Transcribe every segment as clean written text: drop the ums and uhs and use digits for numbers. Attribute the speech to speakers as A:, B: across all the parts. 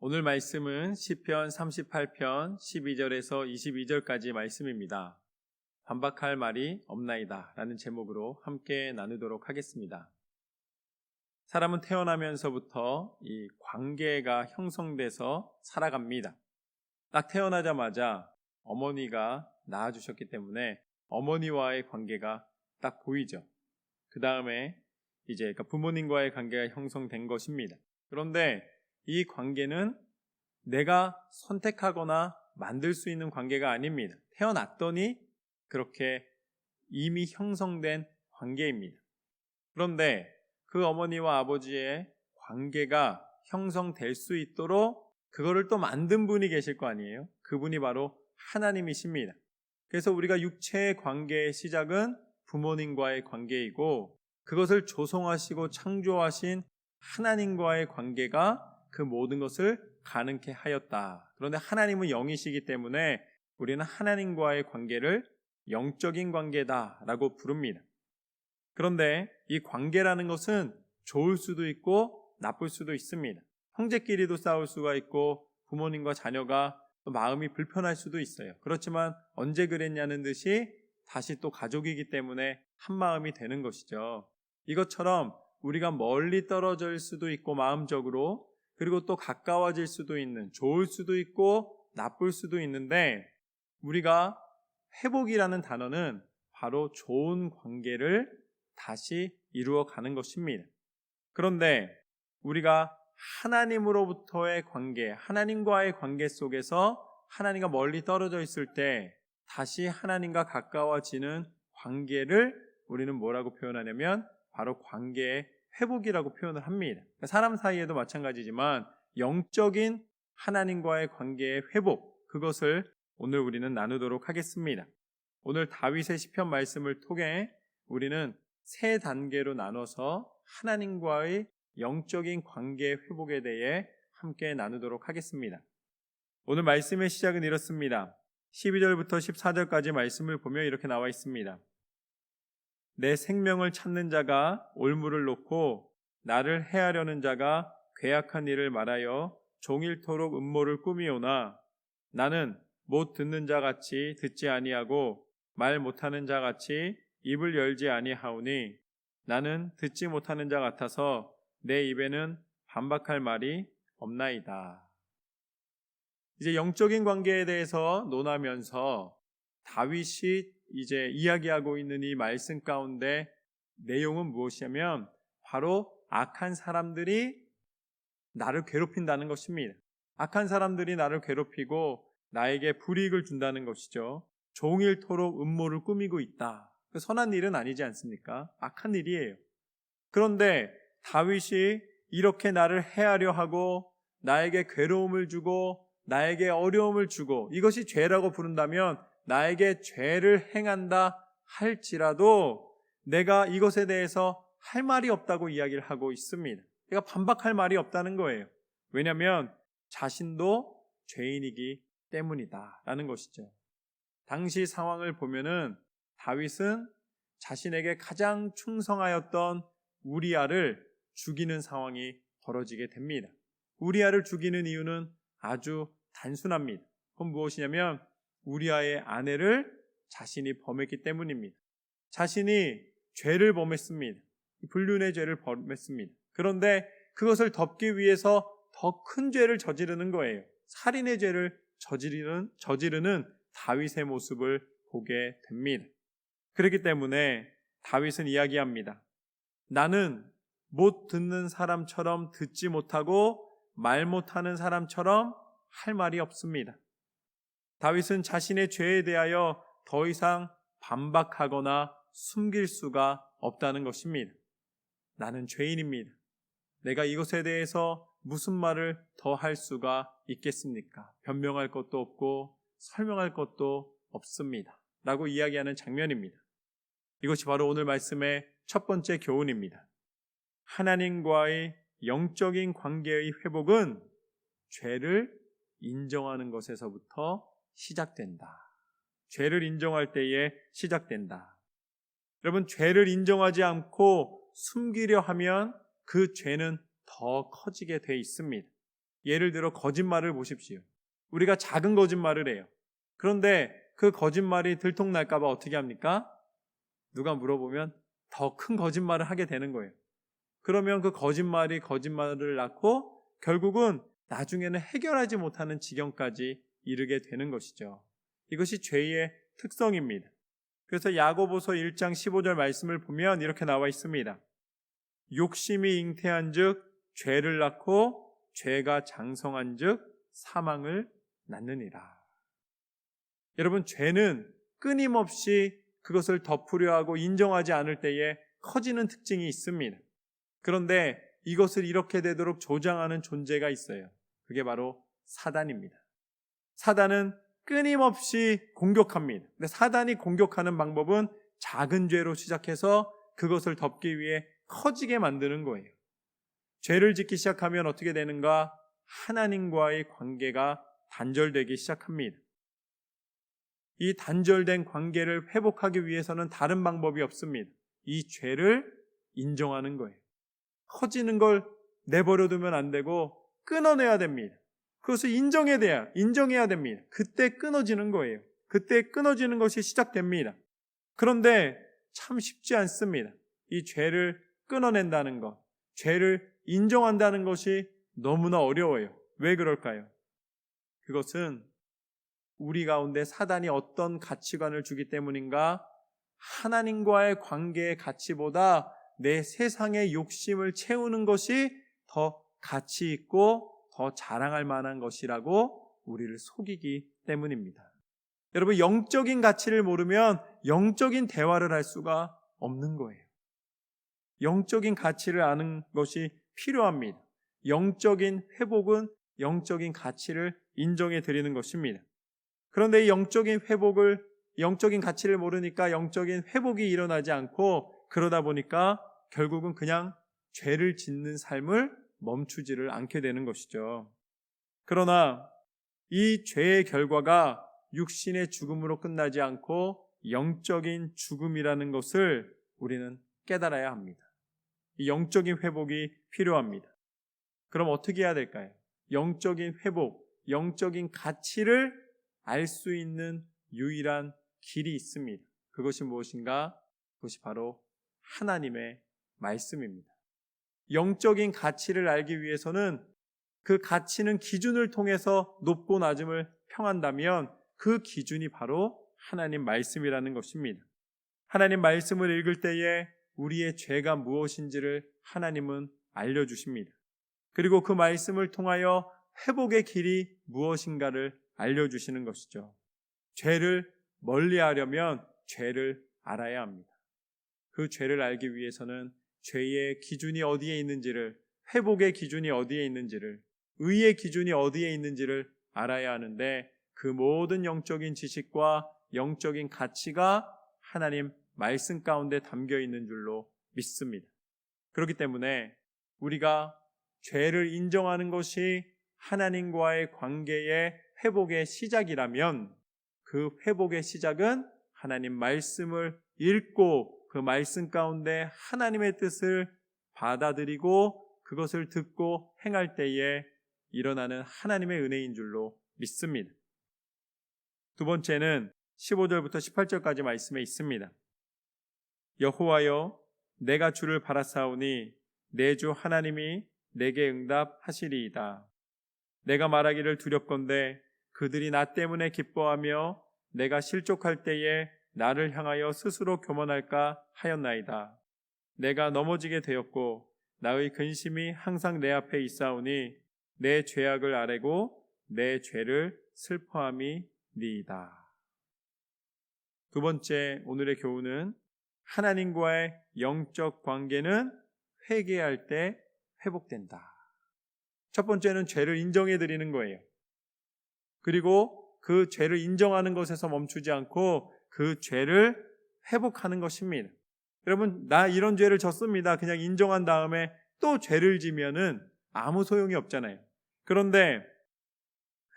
A: 오늘 말씀은 시편 38편 12절에서 22절까지 말씀입니다. 반박할 말이 없나이다 라는 제목으로 함께 나누도록 하겠습니다. 사람은 태어나면서부터 이 관계가 형성돼서 살아갑니다. 딱 태어나자마자 어머니가 낳아주셨기 때문에 어머니와의 관계가 딱 보이죠. 그 다음에 이제 부모님과의 관계가 형성된 것입니다. 그런데 이 관계는 내가 선택하거나 만들 수 있는 관계가 아닙니다. 태어났더니 그렇게 이미 형성된 관계입니다. 그런데 그 어머니와 아버지의 관계가 형성될 수 있도록 그거를 또 만든 분이 계실 거 아니에요? 그분이 바로 하나님이십니다. 그래서 우리가 육체의 관계의 시작은 부모님과의 관계이고 그것을 조성하시고 창조하신 하나님과의 관계가 그 모든 것을 가능케 하였다. 그런데 하나님은 영이시기 때문에 우리는 하나님과의 관계를 영적인 관계다라고 부릅니다. 그런데 이 관계라는 것은 좋을 수도 있고 나쁠 수도 있습니다. 형제끼리도 싸울 수가 있고 부모님과 자녀가 또 마음이 불편할 수도 있어요. 그렇지만 언제 그랬냐는 듯이 다시 또 가족이기 때문에 한 마음이 되는 것이죠. 이것처럼 우리가 멀리 떨어질 수도 있고 마음적으로 그리고 또 가까워질 수도 있는 좋을 수도 있고 나쁠 수도 있는데 우리가 회복이라는 단어는 바로 좋은 관계를 다시 이루어가는 것입니다. 그런데 우리가 하나님으로부터의 관계, 하나님과의 관계 속에서 하나님과 멀리 떨어져 있을 때 다시 하나님과 가까워지는 관계를 우리는 뭐라고 표현하냐면 바로 관계의 회복이라고 표현을 합니다. 사람 사이에도 마찬가지지만 영적인 하나님과의 관계의 회복, 그것을 오늘 우리는 나누도록 하겠습니다. 오늘 다윗의 시편 말씀을 통해 우리는 세 단계로 나눠서 하나님과의 영적인 관계 회복에 대해 함께 나누도록 하겠습니다. 오늘 말씀의 시작은 이렇습니다. 12절부터 14절까지 말씀을 보면 이렇게 나와 있습니다. 내 생명을 찾는 자가 올무를 놓고 나를 해하려는 자가 괴악한 일을 말하여 종일토록 음모를 꾸미오나 나는 못 듣는 자같이 듣지 아니하고 말 못하는 자같이 입을 열지 아니하오니 나는 듣지 못하는 자 같아서 내 입에는 반박할 말이 없나이다. 이제 영적인 관계에 대해서 논하면서 다윗이 이제 이야기하고 있는 이 말씀 가운데 내용은 무엇이냐면 바로 악한 사람들이 나를 괴롭힌다는 것입니다. 악한 사람들이 나를 괴롭히고 나에게 불이익을 준다는 것이죠. 종일토록 음모를 꾸미고 있다. 선한 일은 아니지 않습니까? 악한 일이에요. 그런데 다윗이 이렇게 나를 해하려 하고 나에게 괴로움을 주고 나에게 어려움을 주고 이것이 죄라고 부른다면 나에게 죄를 행한다 할지라도 내가 이것에 대해서 할 말이 없다고 이야기를 하고 있습니다. 내가 반박할 말이 없다는 거예요. 왜냐하면 자신도 죄인이기 때문이다 라는 것이죠. 당시 상황을 보면은 다윗은 자신에게 가장 충성하였던 우리아를 죽이는 상황이 벌어지게 됩니다. 우리아를 죽이는 이유는 아주 단순합니다. 그건 무엇이냐면 우리아의 아내를 자신이 범했기 때문입니다. 자신이 죄를 범했습니다. 불륜의 죄를 범했습니다. 그런데 그것을 덮기 위해서 더 큰 죄를 저지르는 거예요. 살인의 죄를 저지르는 다윗의 모습을 보게 됩니다. 그렇기 때문에 다윗은 이야기합니다. 나는 못 듣는 사람처럼 듣지 못하고 말 못하는 사람처럼 할 말이 없습니다. 다윗은 자신의 죄에 대하여 더 이상 반박하거나 숨길 수가 없다는 것입니다. 나는 죄인입니다. 내가 이것에 대해서 무슨 말을 더 할 수가 있겠습니까? 변명할 것도 없고 설명할 것도 없습니다. 라고 이야기하는 장면입니다. 이것이 바로 오늘 말씀의 첫 번째 교훈입니다. 하나님과의 영적인 관계의 회복은 죄를 인정하는 것에서부터 시작된다. 죄를 인정할 때에 시작된다. 여러분, 죄를 인정하지 않고 숨기려 하면 그 죄는 더 커지게 돼 있습니다. 예를 들어 거짓말을 보십시오. 우리가 작은 거짓말을 해요. 그런데 그 거짓말이 들통날까 봐 어떻게 합니까? 누가 물어보면 더 큰 거짓말을 하게 되는 거예요. 그러면 그 거짓말이 거짓말을 낳고 결국은 나중에는 해결하지 못하는 지경까지 이르게 되는 것이죠. 이것이 죄의 특성입니다. 그래서 야고보서 1장 15절 말씀을 보면 이렇게 나와 있습니다. 욕심이 잉태한 즉 죄를 낳고 죄가 장성한 즉 사망을 낳느니라. 여러분, 죄는 끊임없이 그것을 덮으려 하고 인정하지 않을 때에 커지는 특징이 있습니다. 그런데 이것을 이렇게 되도록 조장하는 존재가 있어요. 그게 바로 사단입니다. 사단은 끊임없이 공격합니다. 근데 사단이 공격하는 방법은 작은 죄로 시작해서 그것을 덮기 위해 커지게 만드는 거예요. 죄를 짓기 시작하면 어떻게 되는가? 하나님과의 관계가 단절되기 시작합니다. 이 단절된 관계를 회복하기 위해서는 다른 방법이 없습니다. 이 죄를 인정하는 거예요. 커지는 걸 내버려 두면 안 되고 끊어내야 됩니다. 그것을 인정해야 됩니다. 그때 끊어지는 거예요. 그때 끊어지는 것이 시작됩니다. 그런데 참 쉽지 않습니다. 이 죄를 끊어낸다는 것, 죄를 인정한다는 것이 너무나 어려워요. 왜 그럴까요? 그것은 우리 가운데 사단이 어떤 가치관을 주기 때문인가? 하나님과의 관계의 가치보다 내 세상의 욕심을 채우는 것이 더 가치 있고 더 자랑할 만한 것이라고 우리를 속이기 때문입니다. 여러분, 영적인 가치를 모르면 영적인 대화를 할 수가 없는 거예요. 영적인 가치를 아는 것이 필요합니다. 영적인 회복은 영적인 가치를 인정해 드리는 것입니다. 그런데 이 영적인 가치를 모르니까 영적인 회복이 일어나지 않고 그러다 보니까 결국은 그냥 죄를 짓는 삶을 멈추지를 않게 되는 것이죠. 그러나 이 죄의 결과가 육신의 죽음으로 끝나지 않고 영적인 죽음이라는 것을 우리는 깨달아야 합니다. 이 영적인 회복이 필요합니다. 그럼 어떻게 해야 될까요? 영적인 회복, 영적인 가치를 알 수 있는 유일한 길이 있습니다. 그것이 무엇인가? 그것이 바로 하나님의 말씀입니다. 영적인 가치를 알기 위해서는 그 가치는 기준을 통해서 높고 낮음을 평한다면 그 기준이 바로 하나님 말씀이라는 것입니다. 하나님 말씀을 읽을 때에 우리의 죄가 무엇인지를 하나님은 알려주십니다. 그리고 그 말씀을 통하여 회복의 길이 무엇인가를 알려주시는 것이죠. 죄를 멀리하려면 죄를 알아야 합니다. 그 죄를 알기 위해서는 죄의 기준이 어디에 있는지를, 회복의 기준이 어디에 있는지를, 의의 기준이 어디에 있는지를 알아야 하는데 그 모든 영적인 지식과 영적인 가치가 하나님 말씀 가운데 담겨 있는 줄로 믿습니다. 그렇기 때문에 우리가 죄를 인정하는 것이 하나님과의 관계의 회복의 시작이라면 그 회복의 시작은 하나님 말씀을 읽고 그 말씀 가운데 하나님의 뜻을 받아들이고 그것을 듣고 행할 때에 일어나는 하나님의 은혜인 줄로 믿습니다. 두 번째는 15절부터 18절까지 말씀에 있습니다. 여호와여, 내가 주를 바라사오니 내 주 하나님이 내게 응답하시리이다. 내가 말하기를 두렵건대 그들이 나 때문에 기뻐하며 내가 실족할 때에 나를 향하여 스스로 교만할까 하였나이다. 내가 넘어지게 되었고 나의 근심이 항상 내 앞에 있사오니 내 죄악을 아뢰고 내 죄를 슬퍼함이니이다. 두 번째 오늘의 교훈은 하나님과의 영적 관계는 회개할 때 회복된다. 첫 번째는 죄를 인정해 드리는 거예요. 그리고 그 죄를 인정하는 것에서 멈추지 않고 그 죄를 회복하는 것입니다. 여러분, 나 이런 죄를 졌습니다. 그냥 인정한 다음에 또 죄를 지면은 아무 소용이 없잖아요. 그런데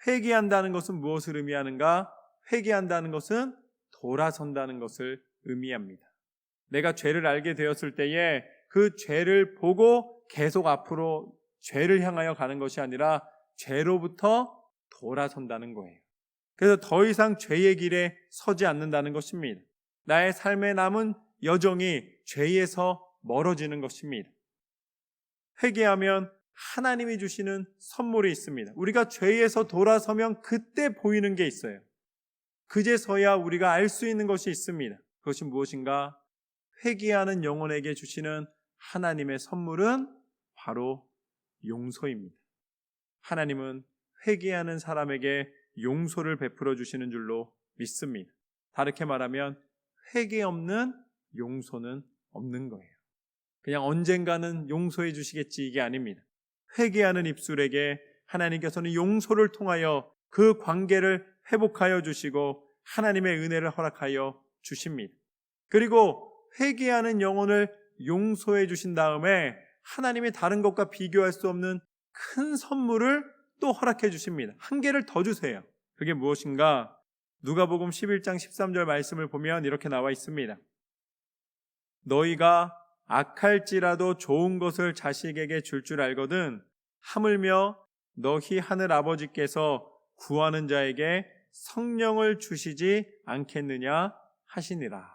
A: 회개한다는 것은 무엇을 의미하는가? 회개한다는 것은 돌아선다는 것을 의미합니다. 내가 죄를 알게 되었을 때에 그 죄를 보고 계속 앞으로 죄를 향하여 가는 것이 아니라 죄로부터 돌아선다는 거예요. 그래서 더 이상 죄의 길에 서지 않는다는 것입니다. 나의 삶의 남은 여정이 죄에서 멀어지는 것입니다. 회개하면 하나님이 주시는 선물이 있습니다. 우리가 죄에서 돌아서면 그때 보이는 게 있어요. 그제서야 우리가 알 수 있는 것이 있습니다. 그것이 무엇인가? 회개하는 영혼에게 주시는 하나님의 선물은 바로 용서입니다. 하나님은 회개하는 사람에게 용서를 베풀어 주시는 줄로 믿습니다. 다르게 말하면 회개 없는 용서는 없는 거예요. 그냥 언젠가는 용서해 주시겠지 이게 아닙니다. 회개하는 입술에게 하나님께서는 용서를 통하여 그 관계를 회복하여 주시고 하나님의 은혜를 허락하여 주십니다. 그리고 회개하는 영혼을 용서해 주신 다음에 하나님이 다른 것과 비교할 수 없는 큰 선물을 또 허락해 주십니다. 한 개를 더 주세요. 그게 무엇인가? 누가복음 11장 13절 말씀을 보면 이렇게 나와 있습니다. 너희가 악할지라도 좋은 것을 자식에게 줄 알거든 하물며 너희 하늘 아버지께서 구하는 자에게 성령을 주시지 않겠느냐 하시니라.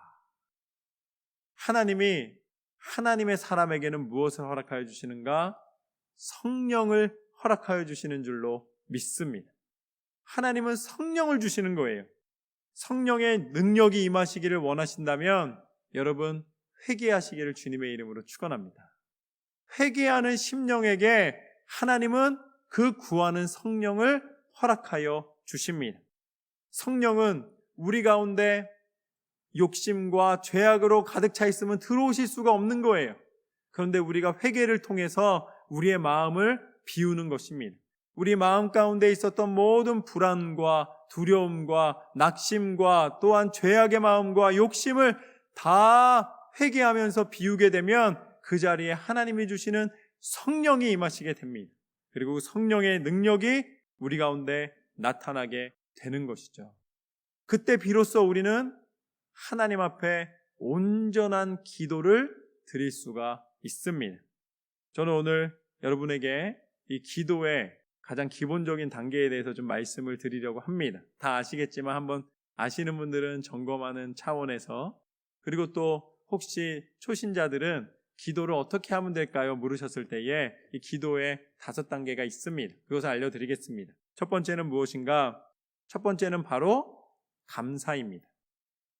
A: 하나님이 하나님의 사람에게는 무엇을 허락하여 주시는가? 성령을 허락하여 주시는 줄로 믿습니다. 하나님은 성령을 주시는 거예요. 성령의 능력이 임하시기를 원하신다면 여러분 회개하시기를 주님의 이름으로 축원합니다. 회개하는 심령에게 하나님은 그 구하는 성령을 허락하여 주십니다. 성령은 우리 가운데 욕심과 죄악으로 가득 차 있으면 들어오실 수가 없는 거예요. 그런데 우리가 회개를 통해서 우리의 마음을 비우는 것입니다. 우리 마음 가운데 있었던 모든 불안과 두려움과 낙심과 또한 죄악의 마음과 욕심을 다 회개하면서 비우게 되면 그 자리에 하나님이 주시는 성령이 임하시게 됩니다. 그리고 성령의 능력이 우리 가운데 나타나게 되는 것이죠. 그때 비로소 우리는 하나님 앞에 온전한 기도를 드릴 수가 있습니다. 저는 오늘 여러분에게 이 기도의 가장 기본적인 단계에 대해서 좀 말씀을 드리려고 합니다. 다 아시겠지만 한번 아시는 분들은 점검하는 차원에서, 그리고 또 혹시 초신자들은 기도를 어떻게 하면 될까요? 물으셨을 때에 이 기도의 5단계가 있습니다. 그것을 알려드리겠습니다. 첫 번째는 무엇인가? 첫 번째는 바로 감사입니다.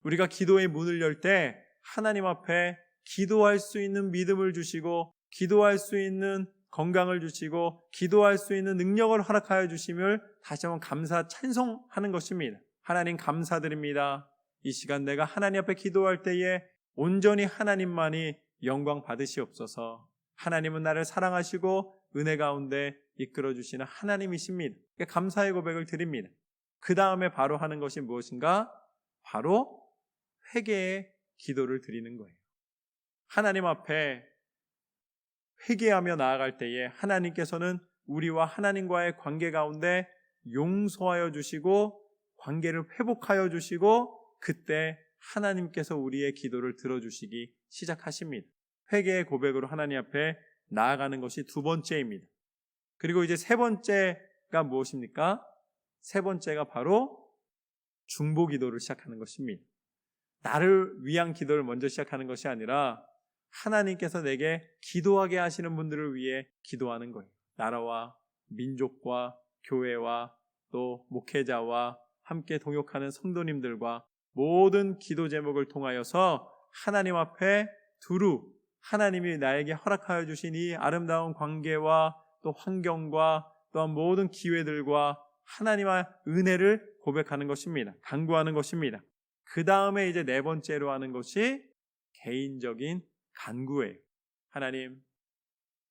A: 우리가 기도의 문을 열 때 하나님 앞에 기도할 수 있는 믿음을 주시고 기도할 수 있는 건강을 주시고 기도할 수 있는 능력을 허락하여 주심을 다시 한번 감사 찬송하는 것입니다. 하나님 감사드립니다. 이 시간 내가 하나님 앞에 기도할 때에 온전히 하나님만이 영광 받으시옵소서. 하나님은 나를 사랑하시고 은혜 가운데 이끌어 주시는 하나님이십니다. 감사의 고백을 드립니다. 그 다음에 바로 하는 것이 무엇인가? 바로 회개의 기도를 드리는 거예요. 하나님 앞에 회개하며 나아갈 때에 하나님께서는 우리와 하나님과의 관계 가운데 용서하여 주시고 관계를 회복하여 주시고 그때 하나님께서 우리의 기도를 들어주시기 시작하십니다. 회개의 고백으로 하나님 앞에 나아가는 것이 두 번째입니다. 그리고 이제 세 번째가 무엇입니까? 세 번째가 바로 중보 기도를 시작하는 것입니다. 나를 위한 기도를 먼저 시작하는 것이 아니라 하나님께서 내게 기도하게 하시는 분들을 위해 기도하는 거예요. 나라와 민족과 교회와 또 목회자와 함께 동역하는 성도님들과 모든 기도 제목을 통하여서 하나님 앞에 두루 하나님이 나에게 허락하여 주신 이 아름다운 관계와 또 환경과 또한 모든 기회들과 하나님의 은혜를 고백하는 것입니다. 간구하는 것입니다. 그 다음에 이제 네 번째로 하는 것이 개인적인 간구예요.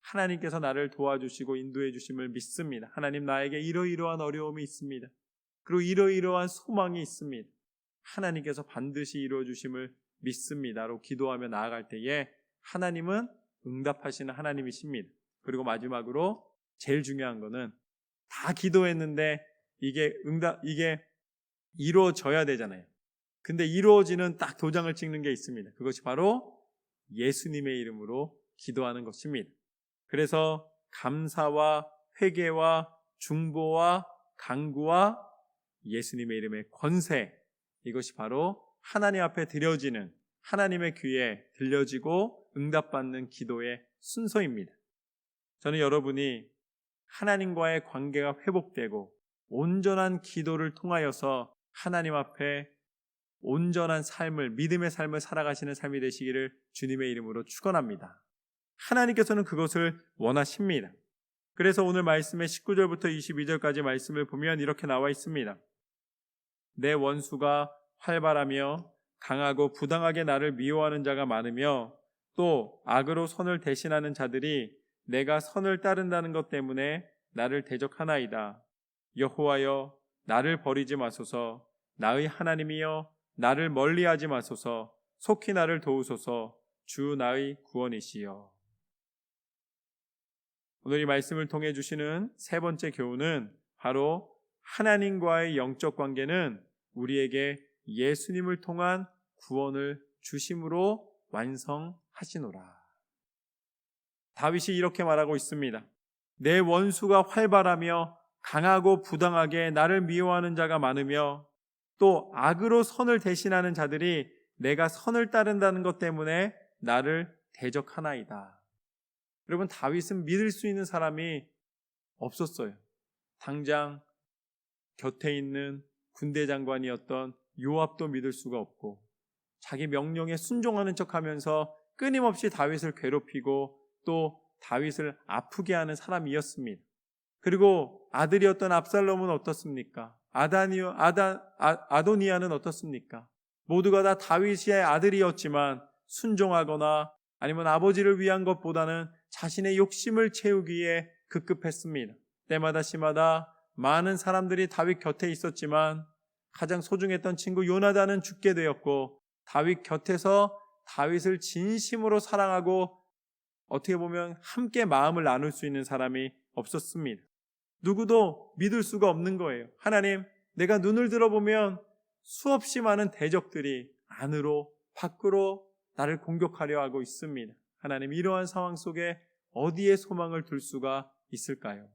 A: 하나님께서 나를 도와주시고 인도해 주심을 믿습니다. 하나님 나에게 이러이러한 어려움이 있습니다. 그리고 이러이러한 소망이 있습니다. 하나님께서 반드시 이루어 주심을 믿습니다로 기도하며 나아갈 때에 하나님은 응답하시는 하나님이십니다. 그리고 마지막으로 제일 중요한 거는 다 기도했는데 이게 이루어져야 되잖아요. 근데 이루어지는 딱 도장을 찍는 게 있습니다. 그것이 바로 예수님의 이름으로 기도하는 것입니다. 그래서 감사와 회개와 중보와 간구와 예수님의 이름의 권세, 이것이 바로 하나님 앞에 드려지는, 하나님의 귀에 들려지고 응답받는 기도의 순서입니다. 저는 여러분이 하나님과의 관계가 회복되고 온전한 기도를 통하여서 하나님 앞에 온전한 삶을, 믿음의 삶을 살아가시는 삶이 되시기를 주님의 이름으로 축원합니다. 하나님께서는 그것을 원하십니다. 그래서 오늘 말씀의 19절부터 22절까지 말씀을 보면 이렇게 나와 있습니다. 내 원수가 활발하며 강하고 부당하게 나를 미워하는 자가 많으며 또 악으로 선을 대신하는 자들이 내가 선을 따른다는 것 때문에 나를 대적하나이다. 여호와여, 나를 버리지 마소서. 나의 하나님이여, 나를 멀리하지 마소서. 속히 나를 도우소서. 주 나의 구원이시여. 오늘 이 말씀을 통해 주시는 세 번째 교훈은 바로 하나님과의 영적 관계는 우리에게 예수님을 통한 구원을 주심으로 완성하시노라. 다윗이 이렇게 말하고 있습니다. 내 원수가 활발하며 강하고 부당하게 나를 미워하는 자가 많으며 또 악으로 선을 대신하는 자들이 내가 선을 따른다는 것 때문에 나를 대적하나이다. 여러분, 다윗은 믿을 수 있는 사람이 없었어요. 당장 곁에 있는 군대 장관이었던 요압도 믿을 수가 없고 자기 명령에 순종하는 척하면서 끊임없이 다윗을 괴롭히고 또 다윗을 아프게 하는 사람이었습니다. 그리고 아들이었던 압살롬은 어떻습니까? 아도니아는 어떻습니까? 모두가 다 다윗의 아들이었지만 순종하거나 아니면 아버지를 위한 것보다는 자신의 욕심을 채우기에 급급했습니다. 때마다 시마다 많은 사람들이 다윗 곁에 있었지만 가장 소중했던 친구 요나단은 죽게 되었고 다윗 곁에서 다윗을 진심으로 사랑하고 어떻게 보면 함께 마음을 나눌 수 있는 사람이 없었습니다. 누구도 믿을 수가 없는 거예요. 하나님, 내가 눈을 들어보면 수없이 많은 대적들이 안으로 밖으로 나를 공격하려 하고 있습니다. 하나님, 이러한 상황 속에 어디에 소망을 둘 수가 있을까요?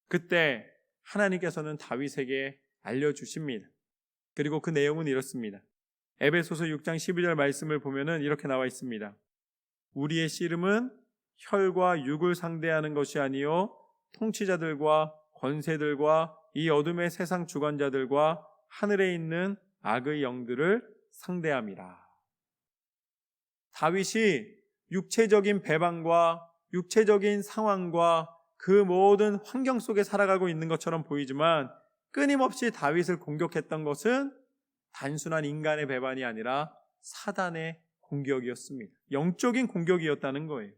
A: 그때 하나님께서는 다윗에게 알려주십니다. 그리고 그 내용은 이렇습니다. 에베소서 6장 12절 말씀을 보면은 이렇게 나와 있습니다. 우리의 씨름은 혈과 육을 상대하는 것이 아니요 통치자들과 권세들과 이 어둠의 세상 주관자들과 하늘에 있는 악의 영들을 상대함이라. 다윗이 육체적인 배반과 육체적인 상황과 그 모든 환경 속에 살아가고 있는 것처럼 보이지만 끊임없이 다윗을 공격했던 것은 단순한 인간의 배반이 아니라 사단의 공격이었습니다. 영적인 공격이었다는 거예요.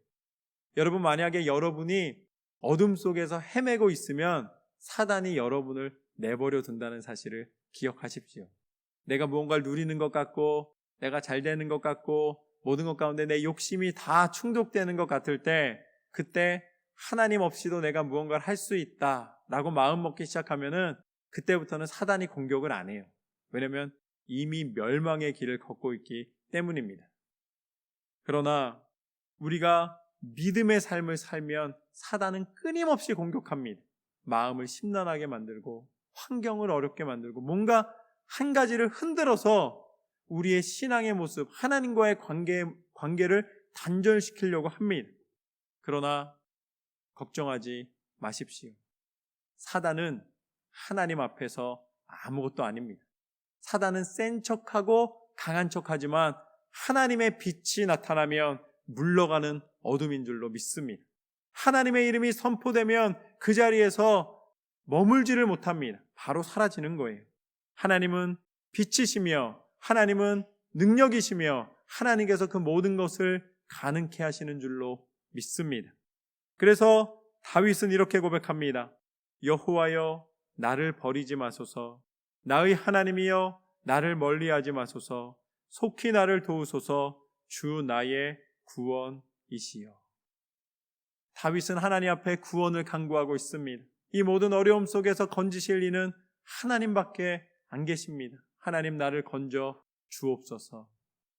A: 여러분, 만약에 여러분이 어둠 속에서 헤매고 있으면 사단이 여러분을 내버려 둔다는 사실을 기억하십시오. 내가 무언가를 누리는 것 같고 내가 잘 되는 것 같고 모든 것 가운데 내 욕심이 다 충족되는 것 같을 때 그때 하나님 없이도 내가 무언가를 할 수 있다라고 마음 먹기 시작하면은 그때부터는 사단이 공격을 안 해요. 왜냐하면 이미 멸망의 길을 걷고 있기 때문입니다. 그러나 우리가 믿음의 삶을 살면 사단은 끊임없이 공격합니다. 마음을 심란하게 만들고 환경을 어렵게 만들고 뭔가 한 가지를 흔들어서 우리의 신앙의 모습, 하나님과의 관계를 단절시키려고 합니다. 그러나 걱정하지 마십시오. 사단은 하나님 앞에서 아무것도 아닙니다. 사단은 센 척하고 강한 척하지만 하나님의 빛이 나타나면 물러가는 어둠인 줄로 믿습니다. 하나님의 이름이 선포되면 그 자리에서 머물지를 못합니다. 바로 사라지는 거예요. 하나님은 빛이시며 하나님은 능력이시며 하나님께서 그 모든 것을 가능케 하시는 줄로 믿습니다. 그래서 다윗은 이렇게 고백합니다. 여호와여, 나를 버리지 마소서. 나의 하나님이여, 나를 멀리하지 마소서. 속히 나를 도우소서. 주 나의 구원이시여. 다윗은 하나님 앞에 구원을 간구하고 있습니다. 이 모든 어려움 속에서 건지실 이는 하나님밖에 안 계십니다. 하나님, 나를 건져 주옵소서.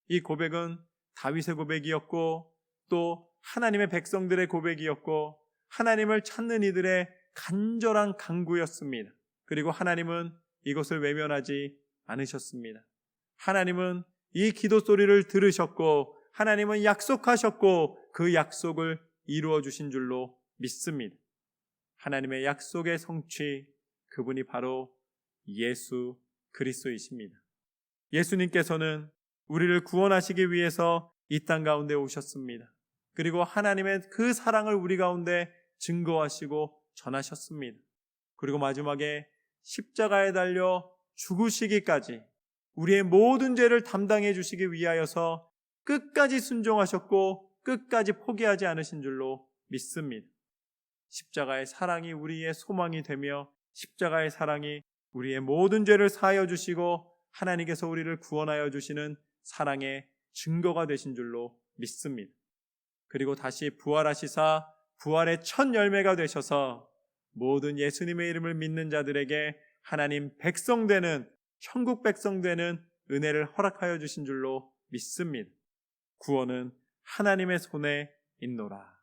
A: 이 고백은 다윗의 고백이었고 또 하나님의 백성들의 고백이었고 하나님을 찾는 이들의 간절한 간구였습니다. 그리고 하나님은 이것을 외면하지 않으셨습니다. 하나님은 이 기도 소리를 들으셨고 하나님은 약속하셨고 그 약속을 이루어 주신 줄로 믿습니다. 하나님의 약속의 성취, 그분이 바로 예수 그리스도이십니다. 예수님께서는 우리를 구원하시기 위해서 이 땅 가운데 오셨습니다. 그리고 하나님의 그 사랑을 우리 가운데 증거하시고 전하셨습니다. 그리고 마지막에 십자가에 달려 죽으시기까지 우리의 모든 죄를 담당해 주시기 위하여서 끝까지 순종하셨고 끝까지 포기하지 않으신 줄로 믿습니다. 십자가의 사랑이 우리의 소망이 되며 십자가의 사랑이 우리의 모든 죄를 사하여 주시고 하나님께서 우리를 구원하여 주시는 사랑의 증거가 되신 줄로 믿습니다. 그리고 다시 부활하시사 부활의 첫 열매가 되셔서 모든 예수님의 이름을 믿는 자들에게 하나님 백성 되는, 천국 백성 되는 은혜를 허락하여 주신 줄로 믿습니다. 구원은 하나님의 손에 있노라.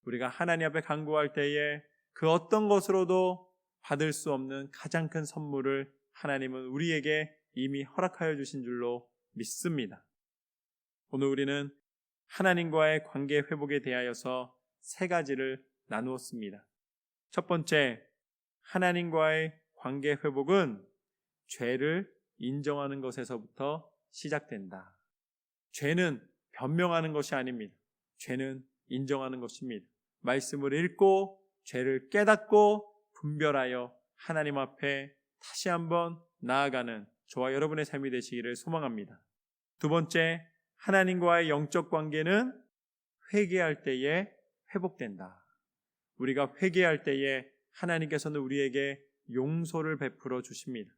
A: 우리가 하나님 앞에 간구할 때에 그 어떤 것으로도 받을 수 없는 가장 큰 선물을 하나님은 우리에게 이미 허락하여 주신 줄로 믿습니다. 오늘 우리는 하나님과의 관계 회복에 대하여서 세 가지를 나누었습니다. 첫 번째, 하나님과의 관계 회복은 죄를 인정하는 것에서부터 시작된다. 죄는 변명하는 것이 아닙니다. 죄는 인정하는 것입니다. 말씀을 읽고 죄를 깨닫고 분별하여 하나님 앞에 다시 한번 나아가는 저와 여러분의 삶이 되시기를 소망합니다. 두 번째, 하나님과의 영적 관계는 회개할 때에 회복된다. 우리가 회개할 때에 하나님께서는 우리에게 용서를 베풀어 주십니다.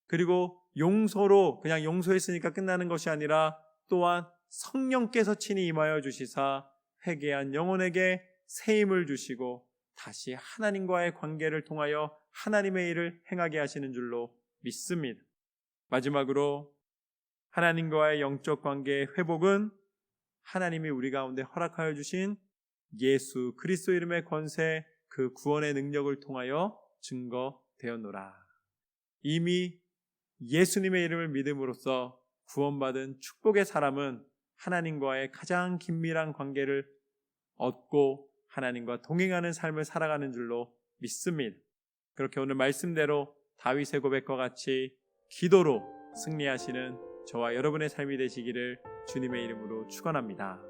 A: 그리고 용서로 그냥 용서했으니까 끝나는 것이 아니라 또한 성령께서 친히 임하여 주시사 회개한 영혼에게 새 힘을 주시고 다시 하나님과의 관계를 통하여 하나님의 일을 행하게 하시는 줄로 믿습니다. 마지막으로 하나님과의 영적 관계의 회복은 하나님이 우리 가운데 허락하여 주신 예수 그리스도 이름의 권세, 그 구원의 능력을 통하여 증거되었노라. 이미 예수님의 이름을 믿음으로써 구원받은 축복의 사람은 하나님과의 가장 긴밀한 관계를 얻고 하나님과 동행하는 삶을 살아가는 줄로 믿습니다. 그렇게 오늘 말씀대로 다윗의 고백과 같이 기도로 승리하시는 저와 여러분의 삶이 되시기를 주님의 이름으로 축원합니다.